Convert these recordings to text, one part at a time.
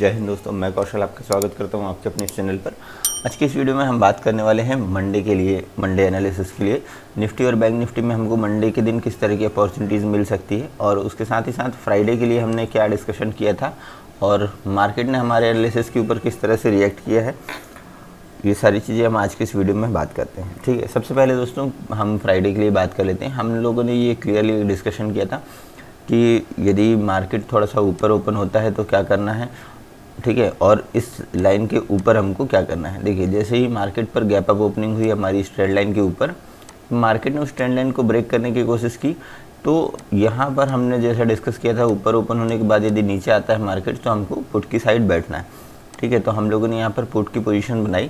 जय हिंद दोस्तों, मैं कौशल आपका स्वागत करता हूं आपके अपने इस चैनल पर। आज की इस वीडियो में हम बात करने वाले हैं मंडे के लिए, मंडे एनालिसिस के लिए। निफ्टी और बैंक निफ्टी में हमको मंडे के दिन किस तरह की अपॉर्चुनिटीज़ मिल सकती है और उसके साथ ही साथ फ्राइडे के लिए हमने क्या डिस्कशन किया था और मार्केट ने हमारे एनालिसिस के ऊपर किस तरह से रिएक्ट किया है, ये सारी चीज़ें हम आज की इस वीडियो में बात करते हैं। ठीक है, सबसे पहले दोस्तों हम फ्राइडे के लिए बात कर लेते हैं। हम लोगों ने ये क्लियरली डिस्कशन किया था कि यदि मार्केट थोड़ा सा ऊपर ओपन होता है तो क्या करना है, ठीक है, और इस लाइन के ऊपर हमको क्या करना है। देखिए, जैसे ही मार्केट पर गैप अप ओपनिंग हुई हमारी ट्रेंड लाइन के ऊपर, मार्केट ने उस ट्रेंड लाइन को ब्रेक करने की कोशिश की। तो यहाँ पर हमने जैसा डिस्कस किया था, ऊपर ओपन होने के बाद यदि नीचे आता है मार्केट तो हमको पुट की साइड बैठना है। ठीक है, तो हम लोगों ने यहाँ पर पुट की पोजीशन बनाई।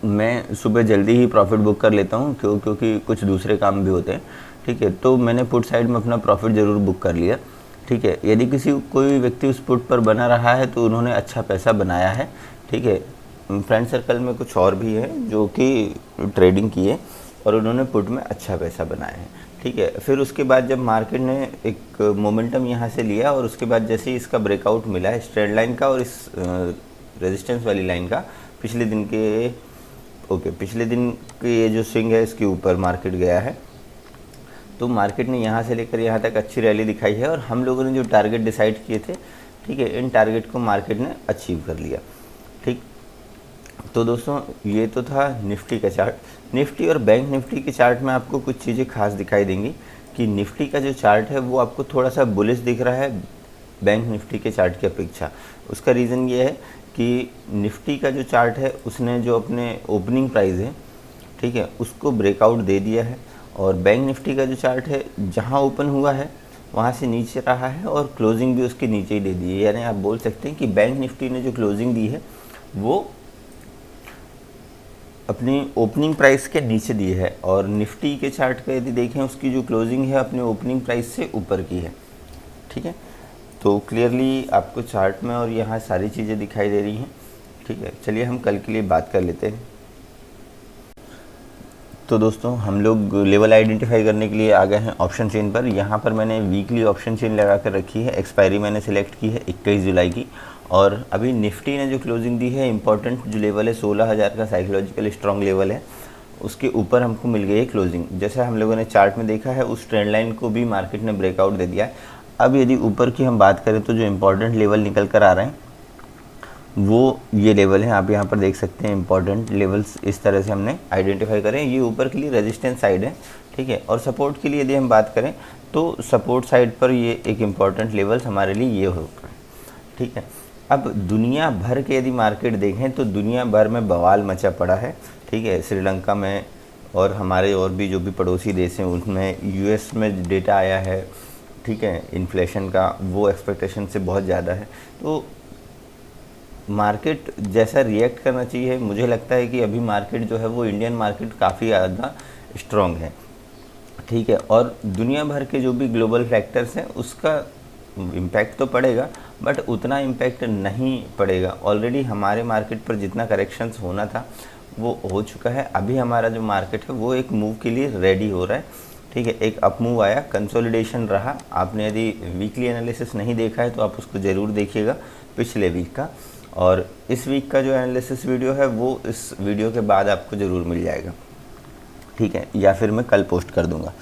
मैं सुबह जल्दी ही प्रॉफिट बुक कर लेता हूँ क्योंकि कुछ दूसरे काम भी होते हैं। ठीक है, तो मैंने पुट साइड में अपना प्रॉफिट ज़रूर बुक कर लिया। ठीक है, यदि कोई व्यक्ति उस पुट पर बना रहा है तो उन्होंने अच्छा पैसा बनाया है। ठीक है, फ्रेंड सर्कल में कुछ और भी है जो कि ट्रेडिंग किए और उन्होंने पुट में अच्छा पैसा बनाया है। ठीक है, फिर उसके बाद जब मार्केट ने एक मोमेंटम यहाँ से लिया और उसके बाद जैसे ही इसका ब्रेकआउट मिला है इस ट्रेंड लाइन का और इस रेजिस्टेंस वाली लाइन का, पिछले दिन के ये जो स्विंग है इसके ऊपर मार्केट गया है, तो मार्केट ने यहाँ से लेकर यहाँ तक अच्छी रैली दिखाई है और हम लोगों ने जो टारगेट डिसाइड किए थे, ठीक है, इन टारगेट को मार्केट ने अचीव कर लिया। ठीक, तो दोस्तों ये तो था निफ्टी का चार्ट। निफ्टी और बैंक निफ्टी के चार्ट में आपको कुछ चीज़ें खास दिखाई देंगी कि निफ्टी का जो चार्ट है वो आपको थोड़ा सा बुलिश दिख रहा है बैंक निफ्टी के चार्ट की अपेक्षा। उसका रीज़न ये है कि निफ्टी का जो चार्ट है उसने जो अपने ओपनिंग प्राइस है, ठीक है, उसको ब्रेकआउट दे दिया है और बैंक निफ्टी का जो चार्ट है जहां ओपन हुआ है वहां से नीचे रहा है और क्लोजिंग भी उसके नीचे ही दे दी है। यानी आप बोल सकते हैं कि बैंक निफ्टी ने जो क्लोजिंग दी है वो अपनी ओपनिंग प्राइस के नीचे दी है और निफ्टी के चार्ट का यदि देखें उसकी जो क्लोजिंग है अपने ओपनिंग प्राइस से ऊपर की है। ठीक है, तो क्लियरली आपको चार्ट में और यहाँ सारी चीज़ें दिखाई दे रही हैं। ठीक है, चलिए हम कल के लिए बात कर लेते हैं। तो दोस्तों हम लोग लेवल आइडेंटिफाई करने के लिए आ गए हैं ऑप्शन चेन पर। यहाँ पर मैंने वीकली ऑप्शन चेन लगा कर रखी है। एक्सपायरी मैंने सिलेक्ट की है 21 जुलाई की और अभी निफ्टी ने जो क्लोजिंग दी है, इंपॉर्टेंट जो लेवल है 16,000 का साइकोलॉजिकल स्ट्रॉन्ग लेवल है, उसके ऊपर हमको मिल गई है क्लोजिंग। जैसा हम लोगों ने चार्ट में देखा है उस ट्रेंड लाइन को भी मार्केट ने ब्रेकआउट दे दिया है। अब यदि ऊपर की हम बात करें तो जो इंपॉर्टेंट लेवल निकल कर आ रहे हैं वो ये लेवल है। आप यहाँ पर देख सकते हैं इंपॉर्टेंट लेवल्स इस तरह से हमने आइडेंटिफाई करें। ये ऊपर के लिए रेजिस्टेंस साइड है, ठीक है, और सपोर्ट के लिए यदि हम बात करें तो सपोर्ट साइड पर ये एक इम्पॉर्टेंट लेवल्स हमारे लिए ये होगा। ठीक है, अब दुनिया भर के यदि मार्केट देखें तो दुनिया भर में बवाल मचा पड़ा है। ठीक है, श्रीलंका में और हमारे और भी जो भी पड़ोसी देश हैं उनमें, यूएस में डेटा आया है, ठीक है, इन्फ्लेशन का, वो एक्सपेक्टेशन से बहुत ज़्यादा है। तो मार्केट जैसा रिएक्ट करना चाहिए, मुझे लगता है कि अभी मार्केट जो है वो इंडियन मार्केट काफ़ी ज़्यादा स्ट्रॉन्ग है। ठीक है, और दुनिया भर के जो भी ग्लोबल फैक्टर्स हैं उसका इम्पैक्ट तो पड़ेगा बट उतना इम्पैक्ट नहीं पड़ेगा। ऑलरेडी हमारे मार्केट पर जितना करेक्शंस होना था वो हो चुका है। अभी हमारा जो मार्केट है वो एक मूव के लिए रेडी हो रहा है। ठीक है, एक अप मूव आया, कंसोलिडेशन रहा। आपने यदि वीकली एनालिसिस नहीं देखा है तो आप उसको ज़रूर देखिएगा पिछले वीक का, और इस वीक का जो एनालिसिस वीडियो है वो इस वीडियो के बाद आपको ज़रूर मिल जाएगा। ठीक है, या फिर मैं कल पोस्ट कर दूंगा।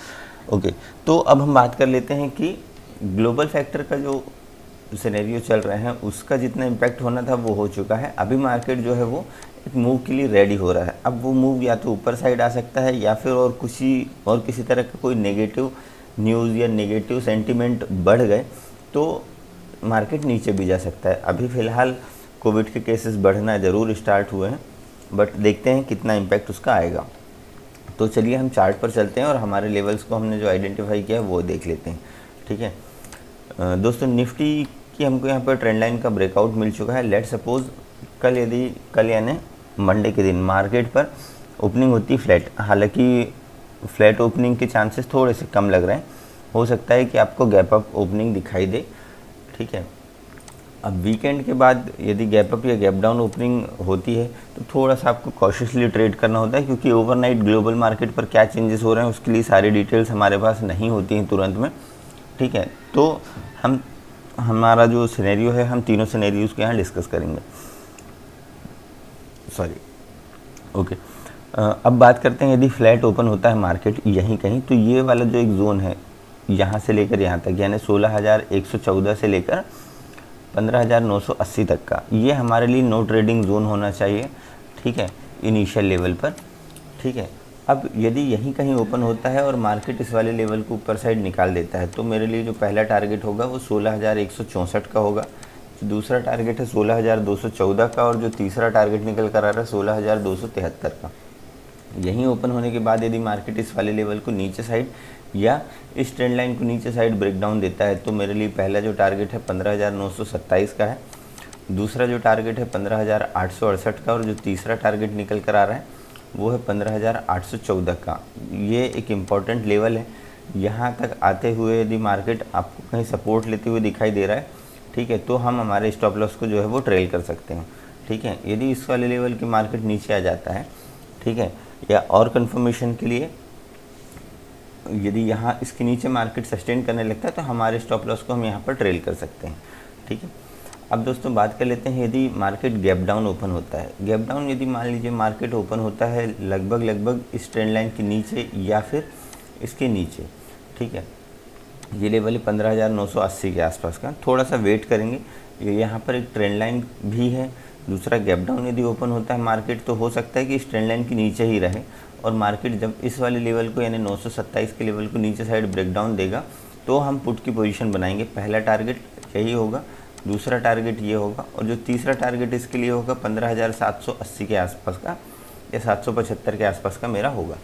ओके, तो अब हम बात कर लेते हैं कि ग्लोबल फैक्टर का जो सिनेरियो चल रहे हैं उसका जितना इम्पैक्ट होना था वो हो चुका है। अभी मार्केट जो है वो एक मूव के लिए रेडी हो रहा है। अब वो मूव या तो ऊपर साइड आ सकता है या फिर और किसी तरह का कोई नेगेटिव न्यूज़ या नेगेटिव सेंटीमेंट बढ़ गए तो मार्केट नीचे भी जा सकता है। अभी फ़िलहाल कोविड के केसेस बढ़ना ज़रूर स्टार्ट हुए हैं बट देखते हैं कितना इम्पैक्ट उसका आएगा। तो चलिए हम चार्ट पर चलते हैं और हमारे लेवल्स को हमने जो आइडेंटिफाई किया है वो देख लेते हैं। ठीक है दोस्तों, निफ्टी की हमको यहाँ पर ट्रेंड लाइन का ब्रेकआउट मिल चुका है। लेट सपोज कल यानी मंडे के दिन मार्केट पर ओपनिंग होती फ्लैट, हालांकि फ्लैट ओपनिंग के चांसेस थोड़े से कम लग रहे हैं, हो सकता है कि आपको गैप अप ओपनिंग दिखाई दे। ठीक है, अब वीकेंड के बाद यदि गैप अप या गैप डाउन ओपनिंग होती है तो थोड़ा सा आपको कॉशियसली ट्रेड करना होता है क्योंकि ओवरनाइट ग्लोबल मार्केट पर क्या चेंजेस हो रहे हैं उसके लिए सारी डिटेल्स हमारे पास नहीं होती हैं तुरंत में। ठीक है, तो हम हमारा जो सिनेरियो है, हम तीनों सिनेरियोज़ के यहाँ डिस्कस करेंगे। Sorry, okay. अब बात करते हैं, यदि फ्लैट ओपन होता है मार्केट यहीं कहीं, तो ये वाला जो एक जोन है यहाँ से लेकर यहाँ तक, यानी 16,114 से लेकर 15,980 तक का, ये हमारे लिए नो ट्रेडिंग जोन होना चाहिए, ठीक है, इनिशियल लेवल पर, ठीक है। अब यदि यहीं कहीं ओपन होता है और मार्केट इस वाले लेवल को ऊपर साइड निकाल देता है, तो मेरे लिए जो पहला टारगेट होगा वो 16,164 का होगा, जो दूसरा टारगेट है 16,214 का, और जो तीसरा टारगेट निकल कर आ रहा है 16,273 का। यहीं ओपन होने के बाद यदि मार्केट इस वाले लेवल को नीचे साइड या इस ट्रेंड लाइन को नीचे साइड ब्रेकडाउन देता है, तो मेरे लिए पहला जो टारगेट है 15,927 का है, दूसरा जो टारगेट है 15,868 का, और जो तीसरा टारगेट निकल कर आ रहा है वो है 15,814 का। ये एक इम्पॉर्टेंट लेवल है। यहाँ तक आते हुए यदि मार्केट आपको कहीं सपोर्ट लेते हुए दिखाई दे रहा है, ठीक है, तो हम हमारे स्टॉप लॉस को जो है वो ट्रेल कर सकते हैं, ठीक है। यदि इस वाले लेवल की मार्केट नीचे आ जाता है, ठीक है, या और कंफर्मेशन के लिए यदि यहाँ इसके नीचे मार्केट सस्टेन करने लगता है, तो हमारे स्टॉप लॉस को हम यहाँ पर ट्रेल कर सकते हैं, ठीक है। अब दोस्तों बात कर लेते हैं, यदि मार्केट गैप डाउन ओपन होता है, गैप डाउन यदि मान लीजिए मार्केट ओपन होता है लगभग इस ट्रेंड लाइन के नीचे या फिर इसके नीचे, ठीक है, ये लेवल है 15,980 के आसपास का, थोड़ा सा वेट करेंगे। ये यहाँ पर एक ट्रेंड लाइन भी है, दूसरा गैप डाउन यदि ओपन होता है मार्केट, तो हो सकता है कि इस ट्रेंड लाइन के नीचे ही रहे, और मार्केट जब इस वाले लेवल को यानी 927 के लेवल को नीचे साइड ब्रेकडाउन देगा, तो हम पुट की पोजीशन बनाएंगे। पहला टारगेट यही होगा, दूसरा टारगेट ये होगा, और जो तीसरा टारगेट इसके लिए होगा 15,780 के आसपास का या 775 के आसपास का मेरा होगा,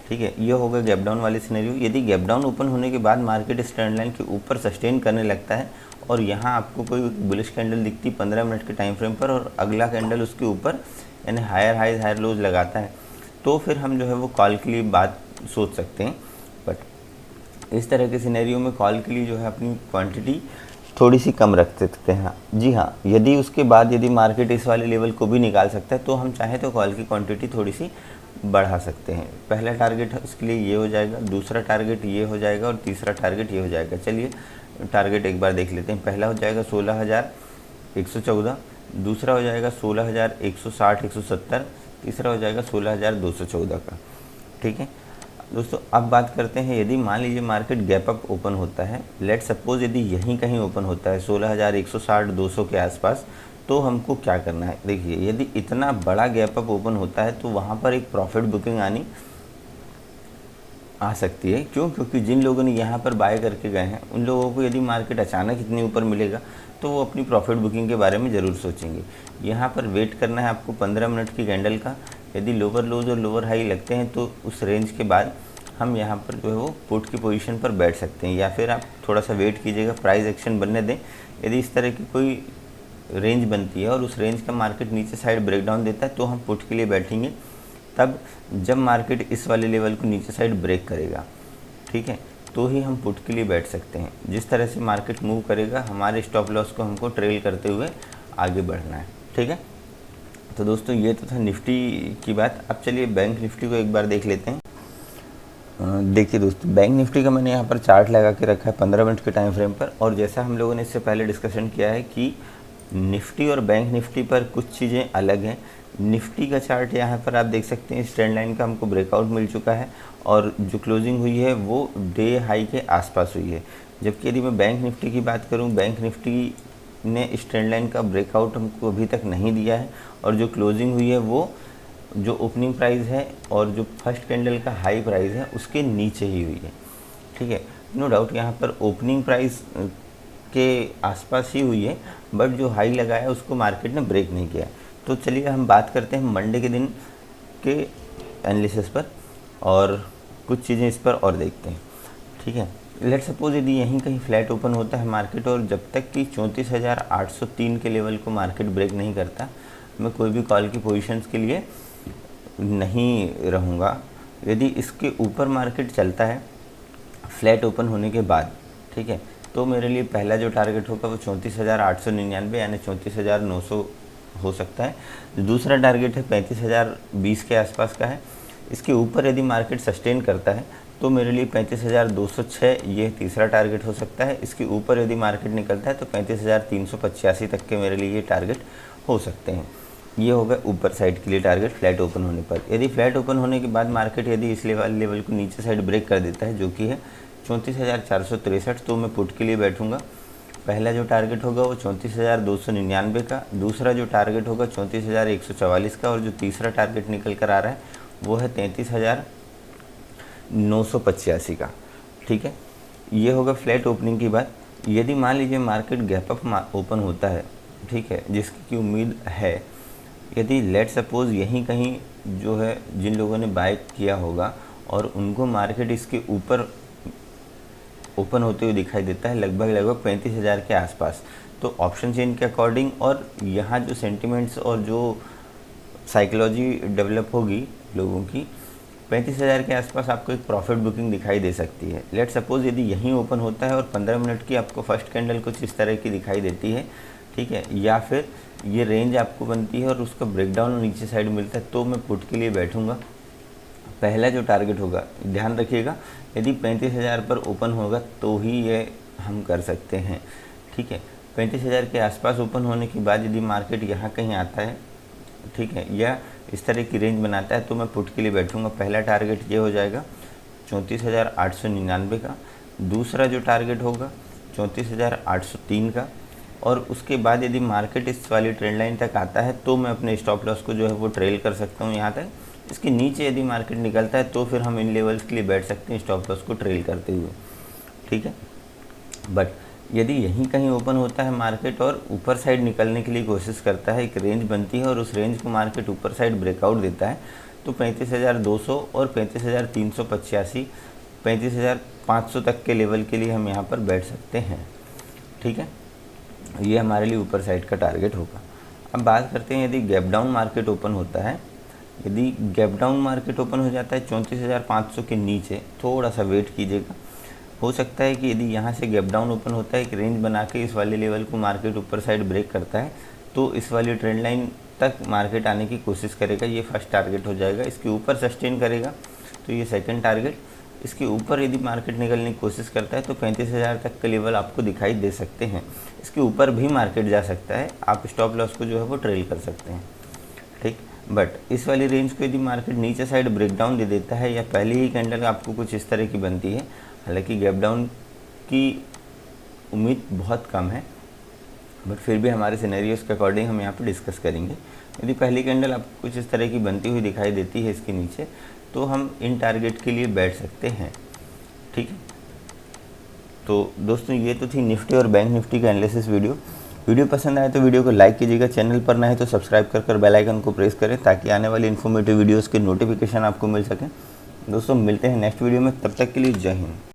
ठीक है। ये होगा गैप डाउन वाली सिनेरियो। यदि गैप डाउन ओपन होने के बाद मार्केट इस ट्रेंड लाइन के ऊपर सस्टेन करने लगता है, और यहाँ आपको कोई बुलिश कैंडल दिखती 15 मिनट के टाइम फ्रेम पर, और अगला कैंडल उसके ऊपर यानी हायर हाइज हायर लोज लगाता है, तो फिर हम जो है वो कॉल के लिए बात सोच सकते हैं। बट इस तरह के सिनेरियो में कॉल के लिए जो है अपनी क्वांटिटी थोड़ी सी कम रख सकते हैं। जी हाँ, यदि उसके बाद यदि मार्केट इस वाले लेवल को भी निकाल सकता है, तो हम चाहें तो कॉल की क्वांटिटी थोड़ी सी बढ़ा सकते हैं। पहला टारगेट उसके लिए ये हो जाएगा, दूसरा टारगेट ये हो जाएगा, और तीसरा टारगेट ये हो जाएगा। चलिए टारगेट एक बार देख लेते हैं। पहला हो जाएगा 16,114, दूसरा हो जाएगा 16,160-170, तीसरा हो जाएगा 16,214 का, ठीक है दोस्तों। अब बात करते हैं, यदि मान लीजिए मार्केट गैप अप ओपन होता है, लेट सपोज यदि यहीं कहीं ओपन होता है 16,160-200 के आसपास, तो हमको क्या करना है। देखिए, यदि इतना बड़ा गैप अप ओपन होता है, तो वहाँ पर एक प्रॉफिट बुकिंग आ सकती है। क्यों? क्योंकि जिन लोगों ने यहाँ पर बाय करके गए हैं, उन लोगों को यदि मार्केट अचानक इतनी ऊपर मिलेगा, तो वो अपनी प्रॉफिट बुकिंग के बारे में ज़रूर सोचेंगे। यहाँ पर वेट करना है आपको 15 मिनट की कैंडल का। यदि लोअर लोज और लोअर हाई लगते हैं, तो उस रेंज के बाद हम यहाँ पर जो है वो पुट की पोजीशन पर बैठ सकते हैं, या फिर आप थोड़ा सा वेट कीजिएगा, प्राइस एक्शन बनने दें। यदि इस तरह की कोई रेंज बनती है और उस रेंज का मार्केट नीचे साइड ब्रेकडाउन देता है, तो हम पुट के लिए बैठेंगे तब जब मार्केट इस वाले लेवल को नीचे साइड ब्रेक करेगा, ठीक है, तो ही हम पुट के लिए बैठ सकते हैं। जिस तरह से मार्केट मूव करेगा, हमारे स्टॉप लॉस को हमको ट्रेल करते हुए आगे बढ़ना है, ठीक है। तो दोस्तों ये तो था निफ्टी की बात। अब चलिए बैंक निफ्टी को एक बार देख लेते हैं। देखिए दोस्तों, बैंक निफ्टी का मैंने यहाँ पर चार्ट लगा के रखा है 15 मिनट के टाइम फ्रेम पर, और जैसा हम लोगों ने इससे पहले डिस्कशन किया है कि निफ्टी और बैंक निफ्टी पर कुछ चीज़ें अलग हैं। निफ्टी का चार्ट यहाँ पर आप देख सकते हैं, इस ट्रेंड लाइन का हमको ब्रेकआउट मिल चुका है, और जो क्लोजिंग हुई है वो डे हाई के आसपास हुई है। जबकि यदि मैं बैंक निफ्टी की बात करूँ, बैंक निफ्टी ने इस ट्रेंड लाइन का ब्रेकआउट हमको अभी तक नहीं दिया है, और जो क्लोजिंग हुई है वो जो ओपनिंग प्राइस है और जो फर्स्ट कैंडल का हाई प्राइस है उसके नीचे ही हुई है, ठीक है। नो डाउट यहाँ पर ओपनिंग प्राइस के आसपास ही हुई है, बट जो हाई लगाया उसको मार्केट ने ब्रेक नहीं किया। तो चलिए हम बात करते हैं मंडे के दिन के एनालिसिस पर, और कुछ चीज़ें इस पर और देखते हैं, ठीक है। लेट सपोज यदि यहीं कहीं फ्लैट ओपन होता है मार्केट, और जब तक कि 34,803 के लेवल को मार्केट ब्रेक नहीं करता, मैं कोई भी कॉल की पोजीशंस के लिए नहीं रहूँगा। यदि इसके ऊपर मार्केट चलता है फ्लैट ओपन होने के बाद, ठीक है, तो मेरे लिए पहला जो टारगेट होगा वो 34,899 यानी 34,900 हो सकता है। दूसरा टारगेट है 35,020 के आसपास का है। इसके ऊपर यदि मार्केट सस्टेन करता है तो मेरे लिए 35,206 ये तीसरा टारगेट हो सकता है। इसके ऊपर यदि मार्केट निकलता है तो 35,385 तक के मेरे लिए ये टारगेट हो सकते हैं। ये होगा ऊपर साइड के लिए टारगेट फ्लैट ओपन होने पर। यदि फ्लैट ओपन होने के बाद मार्केट यदि इस लेवल को नीचे साइड ब्रेक कर देता है जो कि है 34,463, तो मैं पुट के लिए बैठूंगा। पहला जो टारगेट होगा वो 34,299 का, दूसरा जो टारगेट होगा 34,144 का, और जो तीसरा टारगेट निकल कर आ रहा है वो है 33,985 का। ठीक है, ये होगा फ्लैट ओपनिंग की बात। यदि मान लीजिए मार्केट गैप अप ओपन होता है, ठीक है, जिसकी उम्मीद है, यदि लेट सपोज यहीं कहीं जो है जिन लोगों ने बाय किया होगा और उनको मार्केट इसके ऊपर ओपन होते हुए दिखाई देता है लगभग 35,000 के आसपास, तो ऑप्शन चेन के अकॉर्डिंग और यहाँ जो सेंटिमेंट्स और जो साइकोलॉजी डेवलप होगी लोगों की, 35,000 के आसपास आपको एक प्रॉफिट बुकिंग दिखाई दे सकती है। लेट सपोज यदि यहीं ओपन होता है और 15 मिनट की आपको फर्स्ट कैंडल कुछ इस तरह की दिखाई देती है, ठीक है, या फिर ये रेंज आपको बनती है और उसका ब्रेकडाउन नीचे साइड मिलता है, तो मैं पुट के लिए बैठूंगा। पहला जो टारगेट होगा, ध्यान रखिएगा, यदि 35,000 पर ओपन होगा तो ही ये हम कर सकते हैं। ठीक है, 35,000 के आसपास ओपन होने के बाद यदि मार्केट यहाँ कहीं आता है, ठीक है, या इस तरह की रेंज बनाता है, तो मैं पुट के लिए बैठूंगा। पहला टारगेट ये हो जाएगा 34,899 का, दूसरा जो टारगेट होगा 34,803 का, और उसके बाद यदि मार्केट इस वाली ट्रेंड लाइन तक आता है तो मैं अपने स्टॉप लॉस को जो है वो ट्रेल कर सकता हूँ यहाँ तक। इसके नीचे यदि मार्केट निकलता है तो फिर हम इन लेवल्स के लिए बैठ सकते हैं स्टॉप लॉस को ट्रेल करते हुए। ठीक है, बट यदि यहीं कहीं ओपन होता है मार्केट और ऊपर साइड निकलने के लिए कोशिश करता है, एक रेंज बनती है और उस रेंज को मार्केट ऊपर साइड ब्रेकआउट देता है, तो 35,200 और 35,385, 35,500 तक के लेवल के लिए हम यहाँ पर बैठ सकते हैं। ठीक है, ये हमारे लिए ऊपर साइड का टारगेट होगा। अब बात करते हैं यदि गैप डाउन मार्केट ओपन होता है। यदि गैप डाउन मार्केट ओपन हो जाता है 34,500 के नीचे, थोड़ा सा वेट कीजिएगा। हो सकता है कि यदि यहाँ से गैप डाउन ओपन होता है, एक रेंज बना के इस वाले लेवल को मार्केट ऊपर साइड ब्रेक करता है, तो इस वाली ट्रेंड लाइन तक मार्केट आने की कोशिश करेगा। ये फर्स्ट टारगेट हो जाएगा। इसके ऊपर सस्टेन करेगा तो ये सेकंड टारगेट। इसके ऊपर यदि मार्केट निकलने की कोशिश करता है तो 35,000 तक के लेवल आपको दिखाई दे सकते हैं। इसके ऊपर भी मार्केट जा सकता है, आप स्टॉप लॉस को जो है वो ट्रेल कर सकते हैं। ठीक, बट इस वाली रेंज को यदि मार्केट नीचे साइड ब्रेकडाउन दे देता है या पहली ही कैंडल आपको कुछ इस तरह की बनती है, हालांकि गैप डाउन की उम्मीद बहुत कम है, बट फिर भी हमारे सिनेरियोस के अकॉर्डिंग हम यहाँ पे डिस्कस करेंगे। यदि पहली कैंडल आपको कुछ इस तरह की बनती हुई दिखाई देती है इसके नीचे, तो हम इन टारगेट के लिए बैठ सकते हैं। ठीक है, तो दोस्तों ये तो थी निफ्टी और बैंक निफ्टी का एनालिसिस वीडियो पसंद आए तो वीडियो को लाइक कीजिएगा। चैनल पर नए तो सब्सक्राइब कर बेल आइकन को प्रेस करें ताकि आने वाली इन्फॉर्मेटिव वीडियोस के नोटिफिकेशन आपको मिल सकें। दोस्तों मिलते हैं नेक्स्ट वीडियो में, तब तक के लिए जय हिंद।